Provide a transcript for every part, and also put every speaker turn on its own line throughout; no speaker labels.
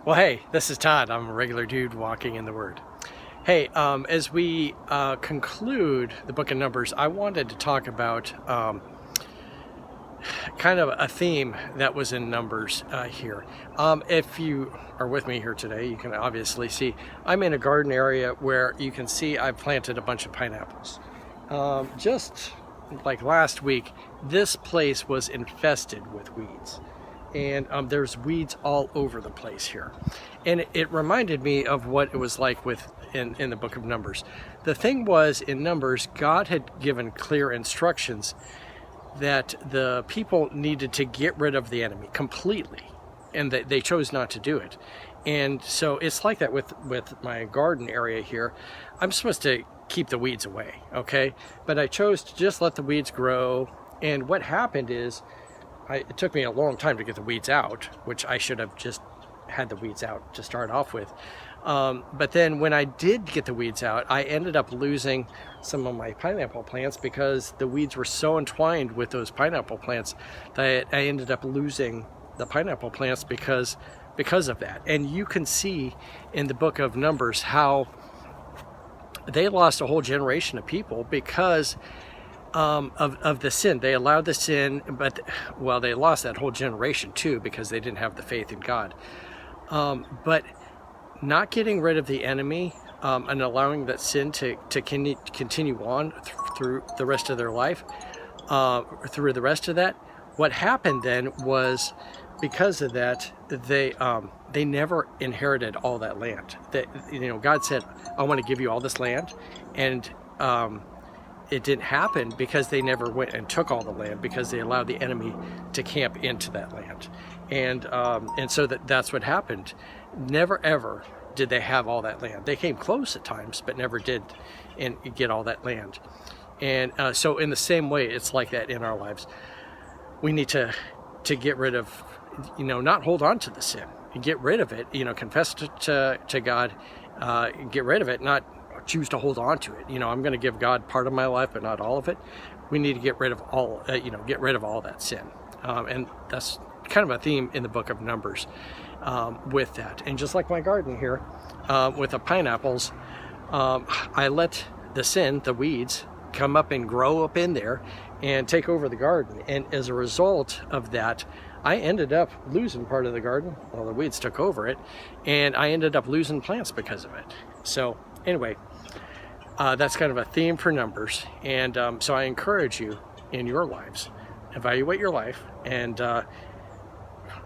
Well, hey, this is Todd. I'm a regular dude walking in the Word. Hey, as we conclude the book of Numbers, I wanted to talk about kind of a theme that was in Numbers here. If you are with me here today, you can obviously see I'm in a garden area where you can see I've planted a bunch of pineapples. Just like last week, this place was infested with weeds. And there's weeds all over the place here. And it reminded me of what it was like in the book of Numbers. The thing was, in Numbers, God had given clear instructions that the people needed to get rid of the enemy completely, and they chose not to do it. And so it's like that with my garden area here. I'm supposed to keep the weeds away, okay? But I chose to just let the weeds grow. And what happened is, it took me a long time to get the weeds out, which I should have just had the weeds out to start off with. But then when I did get the weeds out, I ended up losing some of my pineapple plants because the weeds were so entwined with those pineapple plants that I ended up losing the pineapple plants because of that. And you can see in the book of Numbers how they lost a whole generation of people because of the sin. They allowed the sin, but they lost that whole generation too because they didn't have the faith in God. But not getting rid of the enemy and allowing that sin to continue on through the rest of their life, through the rest of that, what happened then was, because of that, they never inherited all that land. God said, "I want to give you all this land," and it didn't happen because they never went and took all the land, because they allowed the enemy to camp into that land. And so that's what happened. Never ever did they have all that land. They came close at times, but never did get all that land. And so in the same way, it's like that in our lives. We need to get rid of, not hold on to the sin. Get rid of it, confess to God, get rid of it, not choose to hold on to it. I'm going to give God part of my life, but not all of it. We need to get rid of all, get rid of all that sin. And that's kind of a theme in the book of Numbers with that. And just like my garden here with the pineapples, I let the sin, the weeds, come up and grow up in there and take over the garden. And as a result of that, I ended up losing part of the garden. Well, the weeds took over it, and I ended up losing plants because of it. So anyway, that's kind of a theme for Numbers. And so I encourage you in your lives, evaluate your life and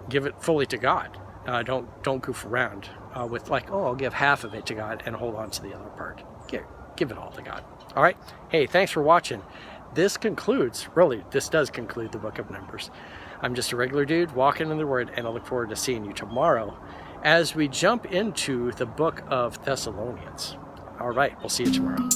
give it fully to God. Don't goof around with I'll give half of it to God and hold on to the other part. Give it all to God. All right. Hey, thanks for watching. This does conclude the book of Numbers. I'm just a regular dude walking in the Word, and I look forward to seeing you tomorrow as we jump into the book of Thessalonians. All right, we'll see you tomorrow.